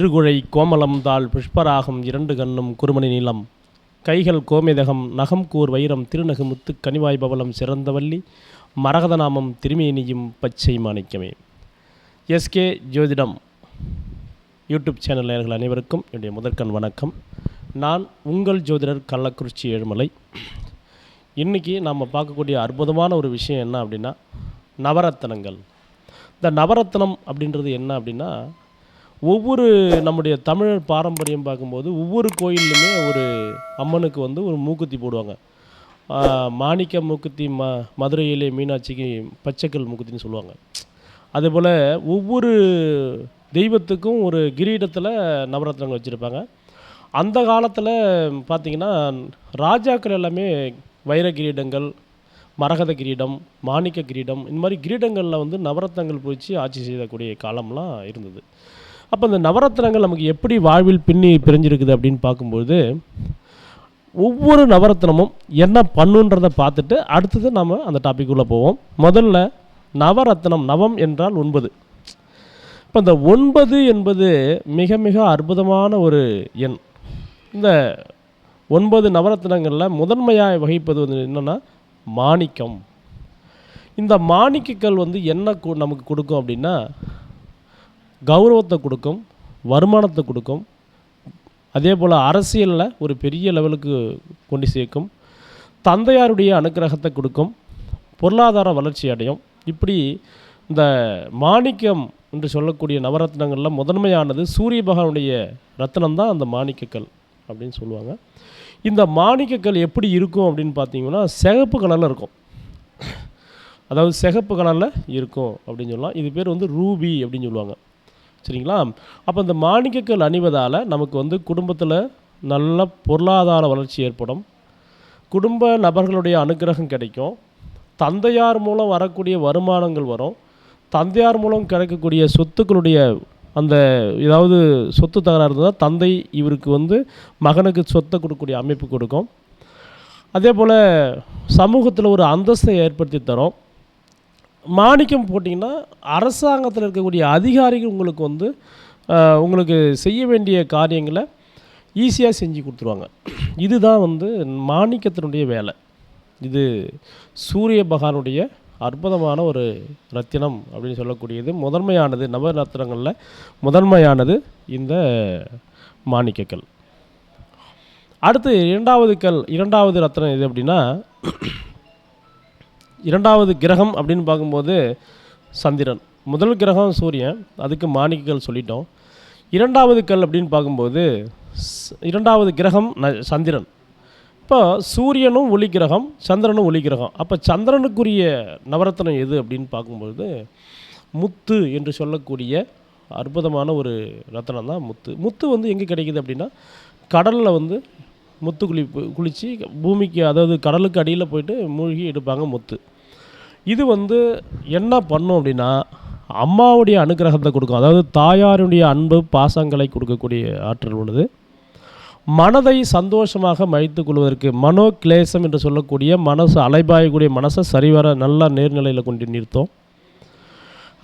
இருகுழை கோமலம் தாள் புஷ்பராகம் இரண்டு கண்ணும் குறுமணி நீளம் கைகள் கோமேதகம் நகம் கூர் வைரம் திருநகு முத்து கனிவாய் பவளம் சிறந்தவல்லி மரகதநாமம் திருமேனியும் பச்சை மாணிக்கமே. எஸ்கே ஜோதிடம் யூடியூப் சேனல் நேயர்கள் அனைவருக்கும் என்னுடைய முதற்கண் வணக்கம். நான் உங்கள் ஜோதிடர் கள்ளக்குறிச்சி ஏழுமலை. இன்றைக்கி நாம் பார்க்கக்கூடிய அற்புதமான ஒரு விஷயம் என்ன அப்படின்னா நவரத்தினங்கள். இந்த நவரத்தினம் அப்படின்றது என்ன அப்படின்னா, ஒவ்வொரு நம்முடைய தமிழர் பாரம்பரியம் பார்க்கும்போது ஒவ்வொரு கோயில்லையுமே ஒரு அம்மனுக்கு ஒரு மூக்குத்தி போடுவாங்க. மாணிக்க மூக்குத்தி, மதுரையிலே மீனாட்சிக்கு பச்சைக்கல் மூக்குத்தின்னு சொல்லுவாங்க. அதுபோல் ஒவ்வொரு தெய்வத்துக்கும் ஒரு கிரீடத்தில் நவரத்னங்கள் வச்சுருப்பாங்க. அந்த காலத்தில் பார்த்திங்கன்னா ராஜாக்கள் எல்லாமே வைர கிரீடங்கள், மரகத கிரீடம், மாணிக்க கிரீடம், இந்த மாதிரி கிரீடங்களில் நவரத்னங்கள் போயிச்சு ஆட்சி செய்யக்கூடிய காலம்லாம் இருந்தது. அப்போ இந்த நவரத்னங்கள் நமக்கு எப்படி வாழ்வில் பின்னி பிரிஞ்சிருக்குது அப்படின்னு பார்க்கும்போது, ஒவ்வொரு நவரத்னமும் என்ன பண்ணுன்றதை பார்த்துட்டு அடுத்தது நம்ம அந்த டாபிக் உள்ளே போவோம். முதல்ல நவரத்னம், நவம் என்றால் 9. இப்போ இந்த 9 என்பது மிக மிக அற்புதமான ஒரு எண். இந்த 9 நவரத்னங்களில் முதன்மையாக வகிப்பது என்னென்னா மாணிக்கம். இந்த மாணிக்கக்கல் என்ன நமக்கு கொடுக்கும் அப்படின்னா, கௌரவத்தை கொடுக்கும், வருமானத்தை கொடுக்கும், அதே போல் அரசியலில் ஒரு பெரிய லெவலுக்கு கொண்டு சேர்க்கும், தந்தையாருடைய அனுக்கிரகத்தை கொடுக்கும், பொருளாதார வளர்ச்சி அடையும். இப்படி இந்த மாணிக்கம் என்று சொல்லக்கூடிய நவரத்னங்களில் முதன்மையானது சூரிய பகவானுடைய ரத்னம் தான் அந்த மாணிக்கக்கல் அப்படின்னு சொல்லுவாங்க. இந்த மாணிக்கக்கல் எப்படி இருக்கும் அப்படின்னு பார்த்தீங்கன்னா, சிகப்பு கலரில் இருக்கும். அதாவது சிகப்பு கலரில் இருக்கும் அப்படின்னு சொல்லலாம். இது பேர் ரூபி அப்படின்னு சொல்லுவாங்க. சரிங்களா? அப்போ இந்த மாணிக்கக்கல் அணிவதால் நமக்கு குடும்பத்தில் நல்ல பொருளாதார வளர்ச்சி ஏற்படும், குடும்ப நபர்களுடைய அனுக்கிரகம் கிடைக்கும், தந்தையார் மூலம் வரக்கூடிய வருமானங்கள் வரும், தந்தையார் மூலம் கிடைக்கக்கூடிய சொத்துக்களுடைய அந்த ஏதாவது சொத்து தகராறு இருந்தால் தந்தை இவருக்கு மகனுக்கு சொத்தை கொடுக்கக்கூடிய அமைப்பு கொடுக்கும். அதே போல் சமூகத்தில் ஒரு அந்தஸ்தை ஏற்படுத்தி தரும். மாணிக்கம் போட்டிங்கன்னா அரசாங்கத்தில் இருக்கக்கூடிய அதிகாரிகள் உங்களுக்கு உங்களுக்கு செய்ய வேண்டிய காரியங்களை ஈஸியாக செஞ்சு கொடுத்துருவாங்க. இதுதான் மாணிக்கத்தினுடைய வேலை. இது சூரிய பகவானுடைய அற்புதமான ஒரு ரத்தினம் அப்படின்னு சொல்லக்கூடியது. முதன்மையானது நவரத்தினங்களில் முதன்மையானது இந்த மாணிக்கக்கல். அடுத்து இரண்டாவது ரத்தினம் எது அப்படின்னா, இரண்டாவது கிரகம் அப்படின்னு பார்க்கும்போது சந்திரன். முதல் கிரகம் சூரியன், அதுக்கு மாணிக்கக்கல் சொல்லிட்டோம். இரண்டாவது கல் அப்படின்னு பார்க்கும்போது இரண்டாவது கிரகம் சந்திரன். இப்போ சூரியனும் ஒளி கிரகம், சந்திரனும் ஒளி கிரகம். அப்போ சந்திரனுக்குரிய நவரத்னம் எது அப்படின்னு பார்க்கும்போது முத்து என்று சொல்லக்கூடிய அற்புதமான ஒரு ரத்னம் தான் முத்து. முத்து எங்கே கிடைக்கிது அப்படின்னா, கடலில் முத்து குளித்து பூமிக்கு, அதாவது கடலுக்கு அடியில் போயிட்டு மூழ்கி எடுப்பாங்க முத்து. இது என்ன பண்ணும் அப்படின்னா, அம்மாவுடைய அனுக்கிரகத்தை கொடுக்கும். அதாவது தாயாருடைய அன்பு பாசங்களை கொடுக்கக்கூடிய ஆற்றல் உள்ளது. மனதை சந்தோஷமாக வைத்துக் கொள்வதற்கு, மனோ கிளேசம் என்று சொல்லக்கூடிய மனசு அலைபாயக்கூடிய மனசை சரிவர நல்ல நேர்நிலையில் கொண்டு நிறுத்தும்.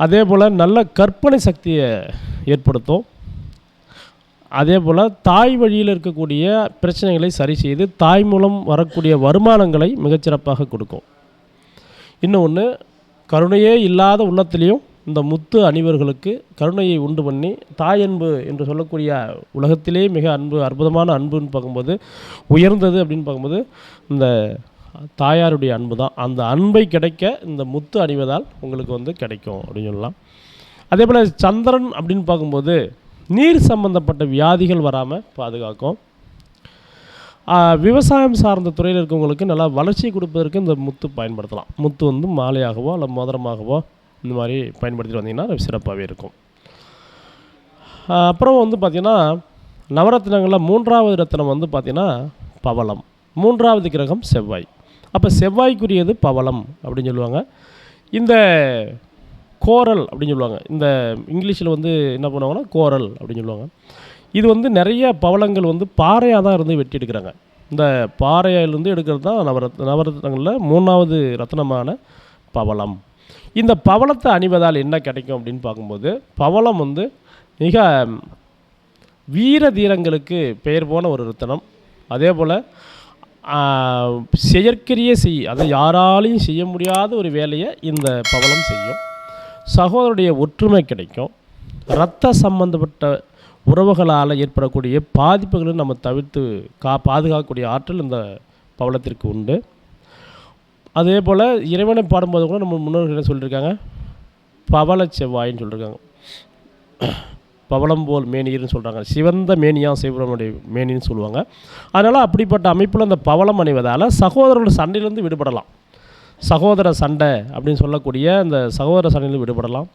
அதே போல் நல்ல கற்பனை சக்தியை ஏற்படுத்தும். அதே போல் தாய் வழியில் இருக்கக்கூடிய பிரச்சனைகளை சரி செய்து தாய் மூலம் வரக்கூடிய வருமானங்களை மிகச்சிறப்பாக கொடுக்கும். இன்னொன்று, கருணையே இல்லாத உள்ளத்திலையும் இந்த முத்து அணிவர்களுக்கு கருணையை உண்டு பண்ணி, தாய் அன்பு என்று சொல்லக்கூடிய உலகத்திலே மிக அற்புதமான அன்புன்னு பார்க்கும்போது, உயர்ந்தது அப்படின்னு பார்க்கும்போது இந்த தாயாருடைய அன்பு தான். அந்த அன்பை கிடைக்க இந்த முத்து அணிவதால் உங்களுக்கு கிடைக்கும் அப்படின்னு சொல்லலாம். அதே போல் சந்திரன் அப்படின்னு பார்க்கும்போது நீர் சம்பந்தப்பட்ட வியாதிகள் வராமல் பாதுகாக்கும். விவசாயம் சார்ந்த துறையில் இருக்கவங்களுக்கு நல்லா வளர்ச்சி கொடுப்பதற்கு இந்த முத்து பயன்படுத்தலாம். முத்து மாலையாகவோ அல்ல மோதிரமாகவோ இந்த மாதிரி பயன்படுத்திட்டு வந்தீங்கன்னா சிறப்பாகவே இருக்கும். அப்புறம் பார்த்திங்கன்னா நவரத்னங்களில் மூன்றாவது ரத்னம் பார்த்திங்கன்னா பவளம். மூன்றாவது கிரகம் செவ்வாய். அப்போ செவ்வாய்க்குரியது பவளம் அப்படின்னு சொல்லுவாங்க. இந்த கோரல் அப்படின்னு சொல்லுவாங்க. இந்த இங்கிலீஷில் என்ன பண்ணுவாங்கன்னா கோரல் அப்படின்னு சொல்லுவாங்க. இது நிறைய பவளங்கள் பாறையாக தான் வெட்டி எடுக்கிறாங்க. இந்த பாறையிலிருந்து எடுக்கிறது தான் நவரத்னங்களில் மூணாவது ரத்னமான பவளம். இந்த பவளத்தை அணிவதால் என்ன கிடைக்கும் அப்படின்னு பார்க்கும்போது, பவளம் மிக வீர தீரங்களுக்கு பெயர் போன ஒரு ரத்தினம். அதே போல் செயற்கரிய அதை யாராலையும் செய்ய முடியாத ஒரு வேலையை இந்த பவளம் செய்யும். சகோதரருடைய ஒற்றுமை கிடைக்கும். இரத்த சம்பந்தப்பட்ட உறவுகளால் ஏற்படக்கூடிய பாதிப்புகளை நம்ம தவிர்த்து பாதுகாக்கக்கூடிய ஆற்றல் இந்த பவளத்திற்கு உண்டு. அதே போல் இறைவனை பாடும்போது கூட நம்ம முன்னோர்கள் என்ன சொல்லியிருக்காங்க, பவள செவ்வாயின்னு சொல்லியிருக்காங்க. பவளம் போல் மேனியர்னு சொல்கிறாங்க. சிவந்த மேனியாக சிவனுடைய மேனின்னு சொல்லுவாங்க. அதனால் அப்படிப்பட்ட அமைப்பில் அந்த பவளம் அணிவதால் சகோதரர்கள் சண்டையிலேருந்து விடுபடலாம். சகோதர சண்டை அப்படின்னு சொல்லக்கூடிய அந்த சகோதர சண்டையிலிருந்து விடுபடலாம்.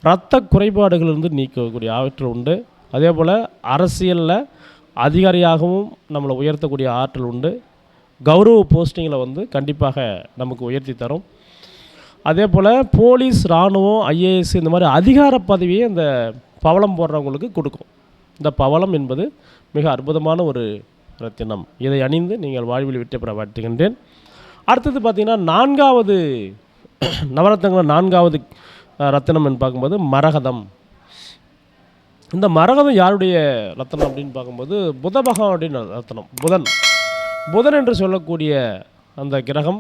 இரத்த குறைபாடுகளிலிருந்து நீக்கக்கூடிய ஆற்றல் உண்டு. அதே போல் அரசியலில் அதிகாரியாகவும் நம்மளை உயர்த்தக்கூடிய ஆற்றல் உண்டு. கௌரவ போஸ்டிங்கில் வந்து கண்டிப்பாக நமக்கு உயர்த்தி தரும். அதே போல் போலீஸ், இராணுவம், ஐஏஎஸ் இந்த மாதிரி அதிகார பதவியை இந்த பவளம் போடுறவங்களுக்கு கொடுக்கும். இந்த பவளம் என்பது மிக அற்புதமான ஒரு ரத்தினம். இதை அணிந்து நீங்கள் வாழ்வில் வெற்றி பெற வாழ்த்துகின்றேன். அடுத்தது பார்த்திங்கன்னா நான்காவது நவரத்னங்கள் நான்காவது ரத்தினம் என்று பார்க்கும்போது மரகதம். இந்த மரகதம் யாருடைய ரத்தினம் அப்படின்னு பார்க்கும்போது புத பகவானுடைய ரத்தினம். புதன் என்று சொல்லக்கூடிய அந்த கிரகம்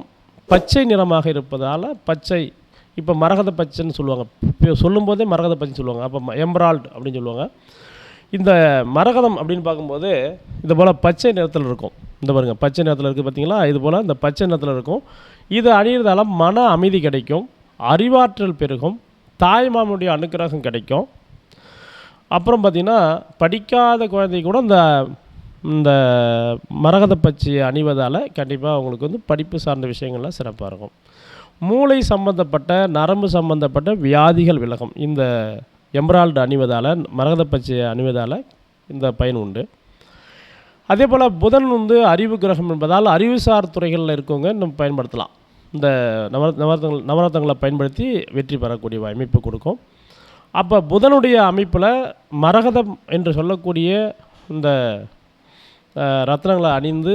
பச்சை நிறமாக இருப்பதால் பச்சை, இப்போ மரகத பச்சைன்னு சொல்லுவாங்க, இப்போ சொல்லும்போதே மரகத பச்சைன்னு சொல்லுவாங்க. அப்போ எம்ரால்டு அப்படின்னு சொல்லுவாங்க. இந்த மரகதம் அப்படின்னு பார்க்கும்போது இது போல் பச்சை நிறத்தில் இருக்கும். இந்த பாருங்கள், பச்சை நிறத்தில் இருக்குது பார்த்தீங்களா, இது போல் இந்த பச்சை நிறத்தில் இருக்கும். இது அணிகிறதால மன அமைதி கிடைக்கும், அறிவாற்றல் பெருகும், தாய்மாமனுடைய அனுக்கிரகம் கிடைக்கும். அப்புறம் பார்த்திங்கன்னா படிக்காத குழந்தை கூட இந்த மரகத பச்சையை அணிவதால் கண்டிப்பாக அவங்களுக்கு வந்து படிப்பு சார்ந்த விஷயங்கள்லாம் சிறப்பாக இருக்கும். மூளை சம்பந்தப்பட்ட நரம்பு சம்பந்தப்பட்ட வியாதிகள் விலகும். இந்த எம்ரால்டு அணிவதால், மரகத பச்சையை அணிவதால் இந்த பயன் உண்டு. அதே போல் புதன் வந்து அறிவு கிரகம் என்பதால் அறிவுசார் துறைகளில் இருக்கவங்க நம்ம பயன்படுத்தலாம். இந்த நவரத்னங்களை பயன்படுத்தி வெற்றி பெறக்கூடிய அமைப்பு கொடுக்கும். அப்போ புதனுடைய அமைப்பில் மரகதம் என்று சொல்லக்கூடிய இந்த ரத்னங்களை அணிந்து,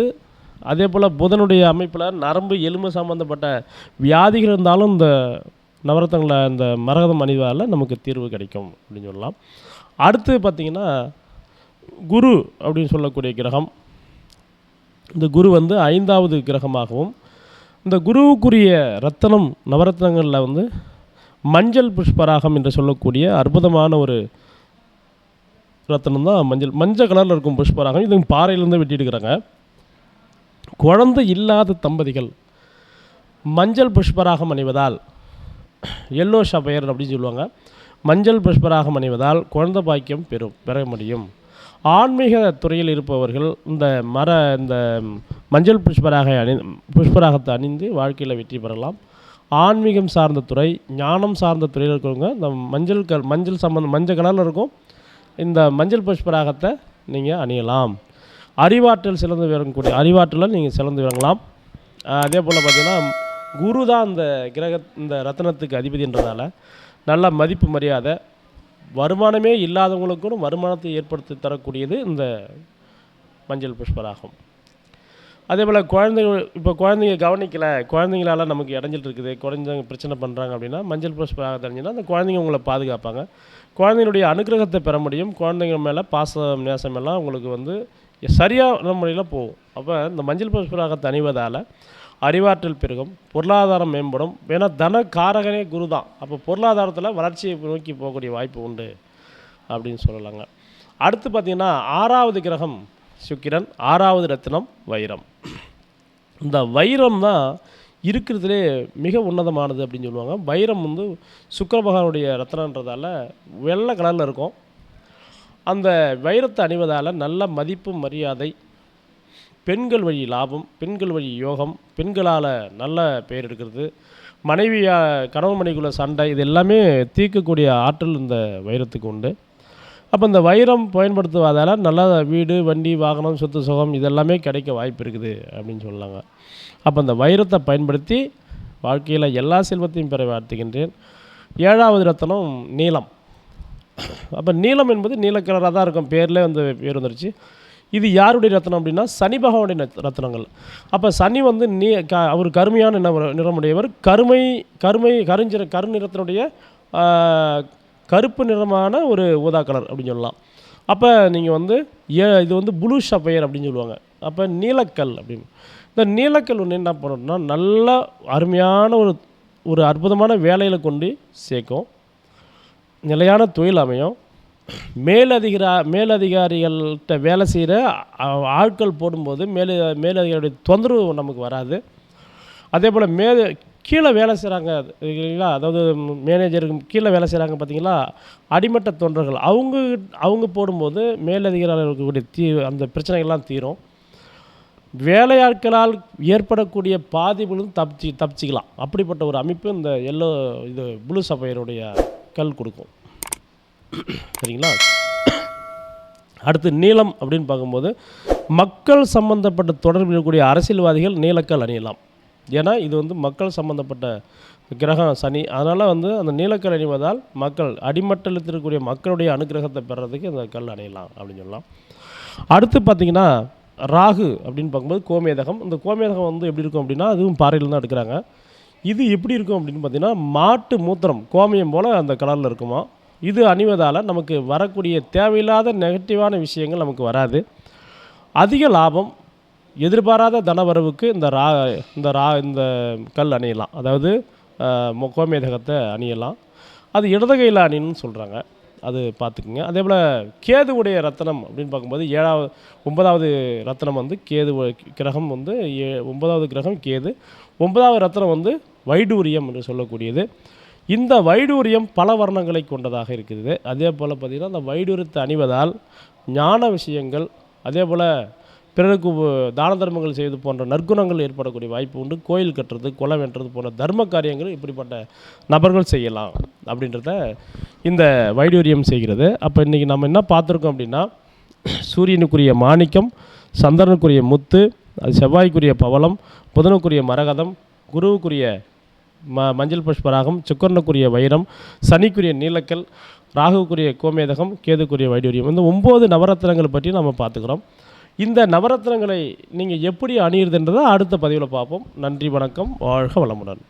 அதே போல் புதனுடைய அமைப்பில் நரம்பு எலும்பு சம்மந்தப்பட்ட வியாதிகள் இருந்தாலும் இந்த நவரத்னங்களை இந்த மரகதம் அணிவதால் நமக்கு தீர்வு கிடைக்கும் அப்படின்னு சொல்லலாம். அடுத்து பார்த்திங்கன்னா குரு அப்படின்னு சொல்லக்கூடிய கிரகம். இந்த குரு வந்து 5வது கிரகமாகவும், இந்த குருவுக்குரிய ரத்தனம் நவரத்னங்களில் வந்து மஞ்சள் புஷ்பராகம் என்று சொல்லக்கூடிய அற்புதமான ஒரு ரத்தனம் தான் மஞ்சள் கலரில் இருக்கும் புஷ்பராகம். இது பாறையிலேருந்து வெட்டிட்டுருக்கிறாங்க. குழந்தை இல்லாத தம்பதிகள் மஞ்சள் புஷ்பராகம் அணிவதால், எல்லோ ஷபயர் அப்படின்னு சொல்லுவாங்க, மஞ்சள் புஷ்பராகம் அணிவதால் குழந்தை பாக்கியம் பெற முடியும். ஆன்மீக துறையில் இருப்பவர்கள் இந்த மஞ்சள் புஷ்பராகத்தை அணிந்து வாழ்க்கையில் வெற்றி பெறலாம். ஆன்மீகம் சார்ந்த துறை, ஞானம் சார்ந்த துறையில் இருக்கிறவங்க இந்த மஞ்சள் கலரில் இருக்கும் இந்த மஞ்சள் புஷ்பராகத்தை நீங்கள் அணியலாம். அறிவாற்றல் சிறந்து விளங்கக்கூடிய அறிவாற்றலில் நீங்கள் சிறந்து விளங்கலாம். அதே போல் பார்த்திங்கன்னா குரு தான் இந்த ரத்தினத்துக்கு அதிபதின்றதால நல்ல மதிப்பு மரியாதை, வருமானமே இல்லாதவங்களுக்கும் வருமானத்தை ஏற்படுத்தி தரக்கூடியது இந்த மஞ்சள் புஷ்பராகம். அதே போல் குழந்தைங்க கவனிக்கலை, குழந்தைங்களால் நமக்கு இடைஞ்சல் இருக்குது, குழந்தைங்க பிரச்சனை பண்ணுறாங்க அப்படின்னா மஞ்சள் புஷ்பராகத்தை அணிஞ்சுன்னா அந்த குழந்தைங்க உங்களை பாதுகாப்பாங்க. குழந்தைங்களுடைய அனுகிரகத்தை பெற முடியும். குழந்தைங்க மேலே பாசம் நேசம் எல்லாம் உங்களுக்கு வந்து சரியான முறையில் போகும். அப்போ இந்த மஞ்சள் புஷ்பராகத்தை அணிவதால் அறிவாற்றல் பெருகும், பொருளாதாரம் மேம்படும். ஏன்னா தன காரகனே குரு தான். அப்போ பொருளாதாரத்தில் வளர்ச்சியை நோக்கி போகக்கூடிய வாய்ப்பு உண்டு அப்படின்னு சொல்லலாங்க. அடுத்து பார்த்திங்கன்னா 6வது கிரகம் சுக்கிரன், 6வது ரத்தினம் வைரம். இந்த வைரம் தான் இருக்கிறதுலே மிக உன்னதமானது அப்படின்னு சொல்லுவாங்க. வைரம் வந்து சுக்கிர பகவானுடைய ரத்னன்றதால வெள்ளை கலரில் இருக்கும். அந்த வைரத்தை அணிவதால் நல்ல மதிப்பு மரியாதை, பெண்கள் வழி லாபம், பெண்கள் வழி யோகம், பெண்களால் நல்ல பெயர் எடுக்கிறது, கணவன் மனைவிக்குள்ள சண்டை, இது எல்லாமே தீர்க்கக்கூடிய ஆற்றல் இந்த வைரத்துக்கு உண்டு. அப்போ இந்த வைரம் பயன்படுத்துவதால் நல்லா வீடு, வண்டி, வாகனம், சொத்து சுகம் இதெல்லாமே கிடைக்க வாய்ப்பு இருக்குது அப்படின்னு சொல்லலாங்க. அப்போ இந்த வைரத்தை பயன்படுத்தி வாழ்க்கையில் எல்லா செல்வத்தையும் பெற வாழ்த்துகின்றேன். 7வது ரத்தினம் நீலம். அப்போ நீலம் என்பது நீலக்கலராக தான் இருக்கும், பேர்லேயே வந்து பேர் வந்துருச்சு. இது யாருடைய ரத்னம் அப்படின்னா சனி பகவானுடைய ரத்னங்கள். அப்போ சனி வந்து அவர் கருமையான நிறமுடையவர். கருநிறத்தினுடைய கருப்பு நிறமான ஒரு ஊதா கலர் அப்படின்னு சொல்லலாம். அப்போ நீங்கள் வந்து இது வந்து ப்ளூ சஃபயர் அப்படின்னு சொல்லுவாங்க. அப்போ நீலக்கல் அப்படின்னு. இந்த நீலக்கல் ஒன்று என்ன பண்ணணும்னா நல்ல அருமையான ஒரு அற்புதமான வேலையில் கொண்டு சேர்க்கும், நிலையான தொழில் அமையும். மேலதிகாரிகள்கிட்ட வேலை செய்கிற ஆட்கள் போடும்போது மேலதிகாரியுடைய தொந்தரவு நமக்கு வராது. அதே போல் கீழே வேலை செய்கிறாங்க இல்லைங்களா, அதாவது மேனேஜருக்கு கீழே வேலை செய்கிறாங்க பார்த்தீங்களா, அடிமட்ட தொண்டர்கள் அவங்க போடும்போது மேலதிகாரிகள் இருக்கக்கூடிய அந்த பிரச்சனைகள்லாம் தீரும். வேலையாட்களால் ஏற்படக்கூடிய பாதிப்புகளும் தப்பிச்சிக்கலாம். அப்படிப்பட்ட ஒரு அமைப்பு இந்த இது ப்ளூ சஃபயருடைய கல் கொடுக்கும். சரிங்களா. அடுத்து நீலம் அப்படின்னு பார்க்கும்போது மக்கள் சம்பந்தப்பட்ட தொடர்பில் இருக்கக்கூடிய அரசியல்வாதிகள் நீலக்கல் அணியலாம். ஏன்னா இது வந்து மக்கள் சம்பந்தப்பட்ட கிரகம் சனி. அதனால் வந்து அந்த நீலக்கல் அணிவதால் மக்கள் அடிமட்டத்தில் இருக்கக்கூடிய மக்களுடைய அனுகிரகத்தை பெறறதுக்கு இந்த கல் அணியலாம் அப்படின்னு சொல்லலாம். அடுத்து பார்த்திங்கன்னா ராகு அப்படின்னு பார்க்கும்போது கோமேதகம். இந்த கோமேதகம் வந்து எப்படி இருக்கும் அப்படின்னா அதுவும் பாறையில் தான் எடுக்கிறாங்க. இது எப்படி இருக்கும் அப்படின்னு பார்த்திங்கன்னா மாட்டு மூத்திரம் கோமியம் போல் அந்த கலரில் இருக்குமா. இது அணிவதால் நமக்கு வரக்கூடிய தேவையில்லாத நெகட்டிவான விஷயங்கள் நமக்கு வராது. அதிக லாபம், எதிர்பாராத தனவரவுக்கு இந்த கல் அணியலாம். அதாவது கோமேதகத்தை அணியலாம். அது இடதுகையில் அணின்னு சொல்கிறாங்க, அது பார்த்துக்குங்க. அதே போல் கேதுவுடைய ரத்தனம் அப்படின்னு பார்க்கும்போது 9வது ரத்தனம் வந்து கேது கிரகம் வந்து 9வது கிரகம் கேது. 9வது ரத்தனம் வந்து வைடூரியம் என்று சொல்லக்கூடியது. இந்த வைடூரியம் பல வர்ணங்களை கொண்டதாக இருக்குது. அதே போல் பார்த்திங்கன்னா அந்த வைடூரியத்தை அணிவதால் ஞான விஷயங்கள், அதே போல் பிறருக்கு தான தர்மங்கள் செய்வது போன்ற நற்குணங்கள் ஏற்படக்கூடிய வாய்ப்பு உண்டு. கோயில் கட்டுறது, குலம் வெட்டுறது போன்ற தர்ம காரியங்கள் இப்படிப்பட்ட நபர்கள் செய்யலாம் அப்படின்றத இந்த வைடூரியம் செய்கிறது. அப்போ இன்றைக்கி நம்ம என்ன பார்த்துருக்கோம் அப்படின்னா சூரியனுக்குரிய மாணிக்கம், சந்திரனுக்குரிய முத்து, அது செவ்வாய்க்குரிய பவளம், புதனுக்குரிய மரகதம், குருவுக்குரிய மஞ்சள் புஷ்பராகம், சுக்கரனுக்குரிய வைரம், சனிக்குரிய நீலக்கல், ராகுக்குரிய கோமேதகம், கேதுக்குரிய வைடூரியம். இந்த 9 நவரத்னங்கள் பற்றி நம்ம பார்த்துக்கிறோம். இந்த நவரத்னங்களை நீங்கள் எப்படி அணியிறதுன்றதை அடுத்த பதிவில் பார்ப்போம். நன்றி, வணக்கம், வாழ்க வளமுடன்.